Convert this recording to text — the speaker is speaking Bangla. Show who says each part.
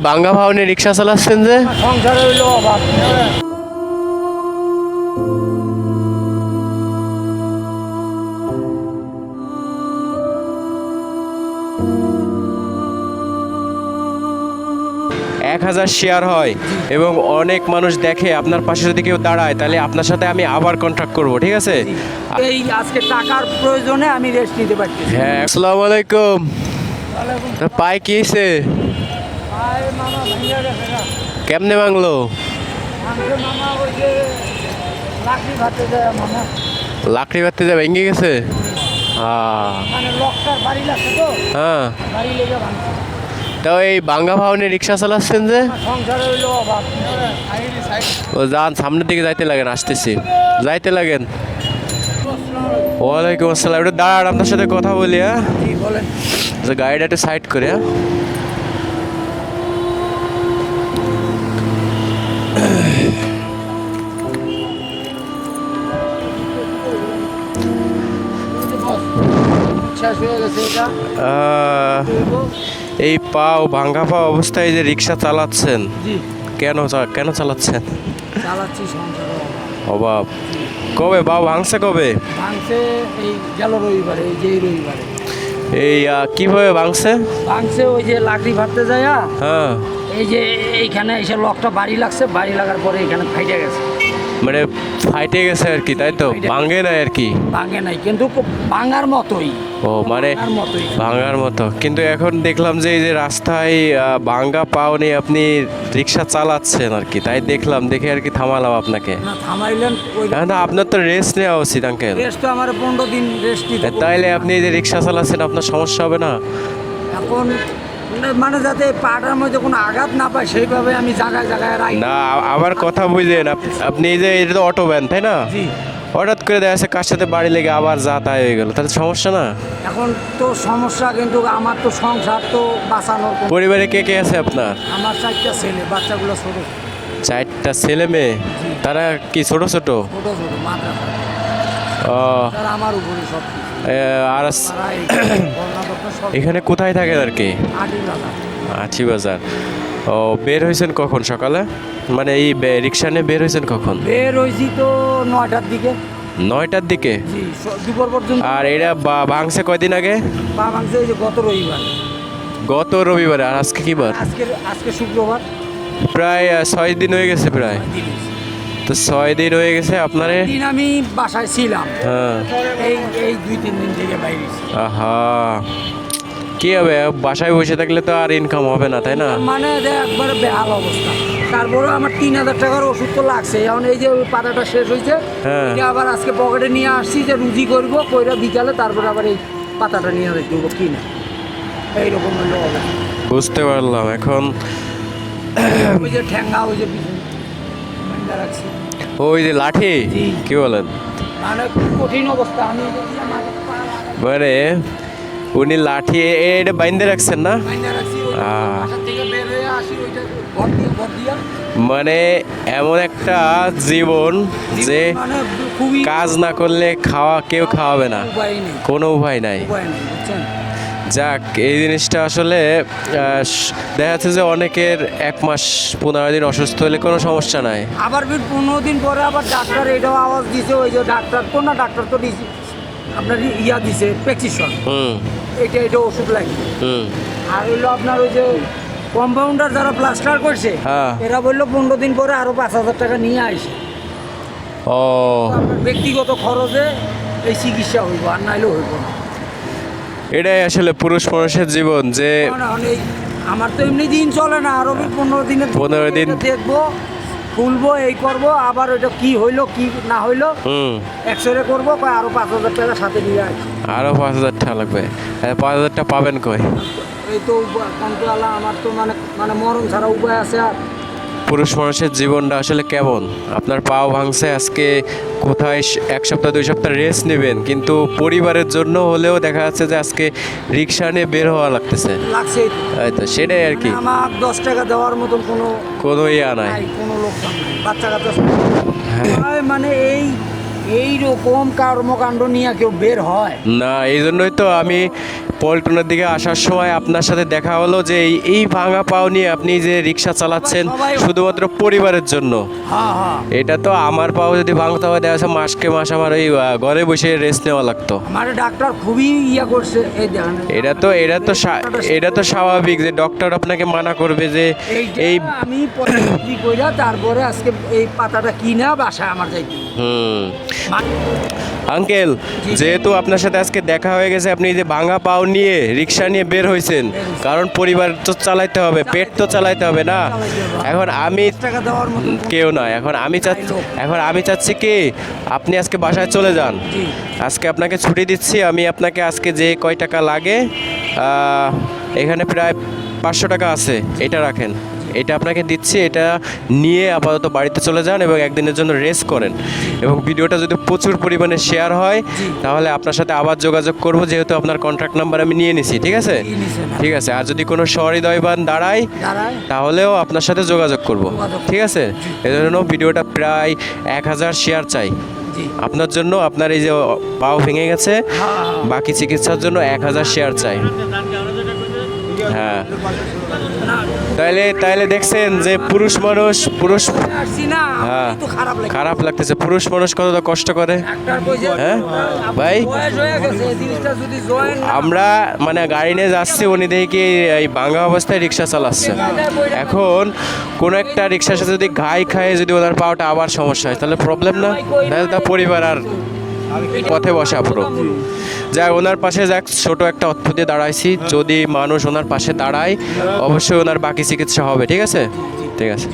Speaker 1: বাঙ্গা ভাউনে রিক্সা চালাচ্ছেন যে?
Speaker 2: সংসারে হইলো অভাব।
Speaker 1: এক 1000 শেয়ার হয় এবং অনেক মানুষ দেখে, আপনার পাশে যদি কেউ দাঁড়ায় তাহলে আপনার সাথে আমি আবার কন্ট্যাক্ট করব, ঠিক আছে?
Speaker 2: এই আজকে টাকার প্রয়োজনে আমি রেস্ট নিতে পারছি।
Speaker 1: হ্যাঁ, আসসালামু আলাইকুম। তা পায়ে কি হয়েছে?
Speaker 2: মামা ভাইয়া গেছে না,
Speaker 1: কেমনে ভাঙলো?
Speaker 2: আমাকে মামা ওই যে লাকড়ি ভাতে যায় মামা,
Speaker 1: লাকড়ি বাড়তে যাবে, ভেঙে গেছে?
Speaker 2: মানে লকটার বাড়ি লাগছে তো,
Speaker 1: হ্যাঁ।
Speaker 2: বাড়ি লেগে ভাঙছে।
Speaker 1: তাও এই বাঙ্গা ভাউনে রিক্সা চালাচ্ছেন যে?
Speaker 2: সংসারে হইলো অভাব।
Speaker 1: ও যান, সামনের দিকে যাইতে লাগেন, আসতেছি, যাইতে লাগেন। ওয়ালাইকুম আসসালাম। একটু দাঁড়ান, আপনার সাথে কথা বলি। হ্যাঁ,
Speaker 2: জি বলেন।
Speaker 1: আচ্ছা, গাড়িটা একটু সাইড করে। হ্যাঁ,
Speaker 2: শেষ হয়ে গেছে এটা।
Speaker 1: এই পাও ভাঙ্গা পা অবস্থায় যে রিক্সা চালাচ্ছেন,
Speaker 2: জি
Speaker 1: কেন চালাচ্ছেন?
Speaker 2: চালাচ্ছি, সংসারে অভাব।
Speaker 1: অভাব। কবে পাও ভাঙছে? কবে
Speaker 2: ভাঙছে? এই গেল রবিবারে, এই যে এই রবিবারে।
Speaker 1: এই কিভাবে ভাঙছে?
Speaker 2: ভাঙছে ওই যে লাকড়ি ভাতে যায়,
Speaker 1: হ্যাঁ,
Speaker 2: এই যে এইখানে এসে লকটা বাড়ি লাগছে, বাড়ি লাগার পরে এখানে ফাইটে গেছে।
Speaker 1: মানে ফাইটে গেছে আর কি, তাই তো? ভাঙে নাই আর কি?
Speaker 2: ভাঙে নাই, কিন্তু ভাঙার মতোই।
Speaker 1: ও মানে
Speaker 2: ভাঙার মতোই।
Speaker 1: ভাঙার মতো। কিন্তু এখন দেখলাম যে এই যে রাস্তায় ভাঙ্গা পাও নিয়ে আপনি রিক্সা চালাচ্ছেন আর কি, তাই দেখলাম, দেখে আর কি থামালাম আপনাকে।
Speaker 2: না থামাইলেন ওই
Speaker 1: হ্যাঁ, না আপনার তো রেস্ট নেওয়া উচিত আঙ্কেল।
Speaker 2: রেস্ট তো আমার 15 দিন রেস্ট নিতে হবে।
Speaker 1: তাইলে আপনি এই যে রিক্সা চালাচ্ছেন, আপনার সমস্যা হবে না?
Speaker 2: এখন মানে যাতে পাটার মধ্যে কোনো আঘাত না পায় সেইভাবে আমি জায়গায় জায়গায় রাখি।
Speaker 1: না, আমার কথা বুঝলেন? আপনি এই যে এটা তো অটো ভ্যান, তাই না?
Speaker 2: জি।
Speaker 1: হঠাৎ করে দেখা যাচ্ছে কার সাথে বাড়ি লেগে আবার যা তাই হয়ে গেল, তাহলে সমস্যা না?
Speaker 2: এখন তো সমস্যা, কিন্তু আমার তো সংসার তো বাঁচানোর
Speaker 1: পরিবারে কে কে আছে আপনার?
Speaker 2: আমার 4টা ছেলে, বাচ্চাগুলো ছোট
Speaker 1: 4টা ছেলে মেয়ে? তারা কি ছোট ছোট?
Speaker 2: ছোট ছোট মাদ্রাসা,
Speaker 1: ও,
Speaker 2: তারা আমার উপরে সব কিছু।
Speaker 1: আর
Speaker 2: তারা এই কর্ণাটকটা সব
Speaker 1: এখানে কোথায় থাকেন আর কি?
Speaker 2: আটি লাগা।
Speaker 1: আছি বাজার। ও, বের হয়েছেন কখন সকালে? মানে এই রিক্সা নিয়ে বের হয়েছেন কখন?
Speaker 2: বের হয়েছি তো 9টার দিকে।
Speaker 1: 9টার দিকে?
Speaker 2: জি, দুপুর পর্যন্ত।
Speaker 1: আর এটা ভাঙছে কয়দিন আগে?
Speaker 2: পা ভাঙছে এই যে গত রবিবার।
Speaker 1: গত রবিবারে। আর আজকে কি বার?
Speaker 2: আজকে শুক্রবার।
Speaker 1: প্রায় 6 দিন হয়ে গেছে প্রায়। তো 6 দিন হয়ে গেছে আপনার?
Speaker 2: দিন আমি বাসায় ছিলাম।
Speaker 1: হ্যাঁ।
Speaker 2: এই এই 2-3 দিন থেকে বাইরে ছি।
Speaker 1: আহা, কি হবে, বাসায় বসে থাকলে তো আর ইনকাম হবে না, তাই না?
Speaker 2: মানে একবারে বেহাল অবস্থা। তারপরে আমার 3000 টাকার ওষুধ তো লাগছে। এখন এই যে ওই পাতাটা শেষ হয়েছে,
Speaker 1: হ্যাঁ।
Speaker 2: এটা আবার আজকে পকেটে নিয়ে আসছি যে রুজি করবো, কইরা বিকালে তারপরে আবার এই পাতাটা নিয়ে দেবো কিনা। এইরকম হলো হবে।
Speaker 1: বুঝতে পারলাম এখন।
Speaker 2: ওই যে ঠ্যাঙ্গা, ওই যে পিছনে বান্ধা রাখছি।
Speaker 1: ওই যে লাঠি,
Speaker 2: জি।
Speaker 1: কি বলেন?
Speaker 2: মানে খুব কঠিন অবস্থা। আমি যদি আমার
Speaker 1: মানে উনি লাঠি এটা বাইন্ধে রাখছেন না?
Speaker 2: বান্ধা রাখছি, ওই বাসা থেকে বের হয়ে আসি, ওইটা ঘর দিয়া
Speaker 1: মানে এমন একটা জীবন যে
Speaker 2: মানে খুবই
Speaker 1: কাজ না করলে কেউ খাওয়াবে না,
Speaker 2: উপায় নেই,
Speaker 1: কোনো উপায় নাই।
Speaker 2: উপায় নেই, বুঝছেন?
Speaker 1: যাক, এই জিনিসটা আসলে দেখা যাচ্ছে যে অনেকের 1 মাস 15 দিন অসুস্থ হলে কোনো সমস্যা নাই।
Speaker 2: আবার 15 দিন পরে আবার ডাক্তার এটাও আওয়াজ দিছে, ওই যে ডাক্তার তো দিছে আপনার ইয়া দিছে প্রেসক্রিপশন,
Speaker 1: হুম
Speaker 2: এটা ওষুধ লাগে।
Speaker 1: হুম।
Speaker 2: আর হইলো আপনার ওই যে কম্পাউন্ডার যারা প্লাস্টার করছে,
Speaker 1: হ্যাঁ।
Speaker 2: এরা বললো 15 দিন পরে আরো 5000 টাকা নিয়ে আসে।
Speaker 1: ও,
Speaker 2: আপনার ব্যক্তিগত খরচে এই চিকিৎসা হইব, আর নাইলেও হইব না।
Speaker 1: এটাই আসলে পুরুষ মানুষের জীবন যে
Speaker 2: আমার তো এমনি দিন চলে না, আরো 15 দিনের
Speaker 1: 15 দিন
Speaker 2: দেখবো, খুলবো, এই করবো, আবার ওইটা কি হইলো কি না হইলো এক্সরে করবো, আরো 5000 টাকা সাথে নিয়ে আসি।
Speaker 1: আরো 5000 টাকা লাগবে? 5000 টাকা পাবেন কই?
Speaker 2: এই তো কান্তওয়ালা, আমার তো মানে মানে মরণ ছাড়া উপায় আছে? আর
Speaker 1: পুরুষ মানুষের জীবনটা আসলে কেমন? আপনার পাও ভাঙছে আজকে, কোথায় 1 সপ্তাহ 2 সপ্তাহ রেস্ট নেবেন, কিন্তু পরিবারের জন্য হলেও দেখা যাচ্ছে যে আজকে রিক্সা নিয়ে বের হওয়া লাগতেছে।
Speaker 2: লাগছেই তো।
Speaker 1: এই তো সেটাই আর কি,
Speaker 2: আমার 10 টাকা দেওয়ার মতন
Speaker 1: কোনো ইয়া নাই।
Speaker 2: কোনো লোকসান নাই, বাচ্চা কাচ্চা মানে এই রকম কর্মকাণ্ড নিয়ে কেউ বের হয়
Speaker 1: না, এই জন্যই তো আমি পল্টনের দিকে আসার সময় আপনার সাথে দেখা হলো যে এই ভাঙা পাও নিয়ে আপনি যে রিক্সা চালাচ্ছেন শুধুমাত্র পরিবারের জন্য।
Speaker 2: হ্যাঁ হ্যাঁ
Speaker 1: এটা তো আমার পাও যদি ভাঙতে হয় দেখা যাচ্ছে মাসকে মাস আমার ওই ঘরে বসে রেস্ট নেওয়া লাগতো।
Speaker 2: আমার ডাক্তার খুবই ইয়া করছে এই দেখেন
Speaker 1: এটা তো স্বাভাবিক যে ডক্টর আপনাকে মানা করবে যে এই
Speaker 2: আমি পরে বিক্রি কইরা তারপরে আজকে এই পাতাটা কিনা বাসায় আমার যাইতে
Speaker 1: আঙ্কেল, যেহেতু আপনার সাথে আজকে দেখা হয়ে গেছে, আপনি এই যে ভাঙা পাও নিয়ে রিক্সা নিয়ে বের হয়েছেন, কারণ পরিবার তো চালাইতে হবে, পেট তো চালাইতে হবে না। এখন আমি
Speaker 2: টাকা দেওয়ার মতো
Speaker 1: কেউ নয়, এখন আমি চাচ্ছি কি আপনি আজকে বাসায় চলে যান।
Speaker 2: জি।
Speaker 1: আজকে আপনাকে ছুটি দিচ্ছি, আমি আপনাকে আজকে যে কয় টাকা লাগে এখানে প্রায় 500 টাকা আছে, এটা রাখেন, এটা আপনাকে দিচ্ছি, এটা নিয়ে আপাতত বাড়িতে চলে যান এবং একদিনের জন্য রেস্ট করেন। এবং ভিডিওটা যদি প্রচুর পরিমাণে শেয়ার হয় তাহলে আপনার সাথে আবার যোগাযোগ করব, যেহেতু আপনার কন্ট্যাক্ট নাম্বার আমি নিয়ে নিছি। ঠিক আছে, ঠিক আছে। আর যদি কোনো সহৃদয়বান দাঁড়ায়
Speaker 2: দাঁড়ায়
Speaker 1: তাহলেও আপনার সাথে যোগাযোগ করব। ঠিক আছে, এজন্য ভিডিওটা প্রায় 1000 শেয়ার চাই
Speaker 2: জি।
Speaker 1: আপনার জন্য। আপনার এই যে পাও ভেঙে গেছে, বাকি চিকিৎসার জন্য 1000 শেয়ার চাই। হ্যাঁ, তাইলে দেখছেন যে পুরুষ
Speaker 2: আসছি না
Speaker 1: হ্যাঁ
Speaker 2: একটু খারাপ লাগে
Speaker 1: খারাপ লাগতেছে, পুরুষ মানুষ কতটা কষ্ট করে।
Speaker 2: ডাক্তার কইছে
Speaker 1: হ্যাঁ ভাই,
Speaker 2: বয়স হয়ে গেছে এই জিনিসটা যদি জয়েন
Speaker 1: আমরা মানে গাড়ি নিয়ে যাচ্ছি, উনি দেখি এই ভাঙা অবস্থায় রিক্সা চালাচ্ছে। এখন কোনো একটা রিক্সার সাথে যদি ঘাই খায়, যদি ওনার পাওয়াটা আবার সমস্যা হয় তাহলে প্রবলেম না, তাহলে তার পরিবার আর পথে বসা পুরো। যাক, ওনার পাশে যাক ছোট একটা অদ্ভুত দিয়ে দাঁড়াইছি, যদি মানুষ ওনার পাশে দাঁড়ায় অবশ্যই ওনার বাকি চিকিৎসা হবে। ঠিক আছে, ঠিক আছে।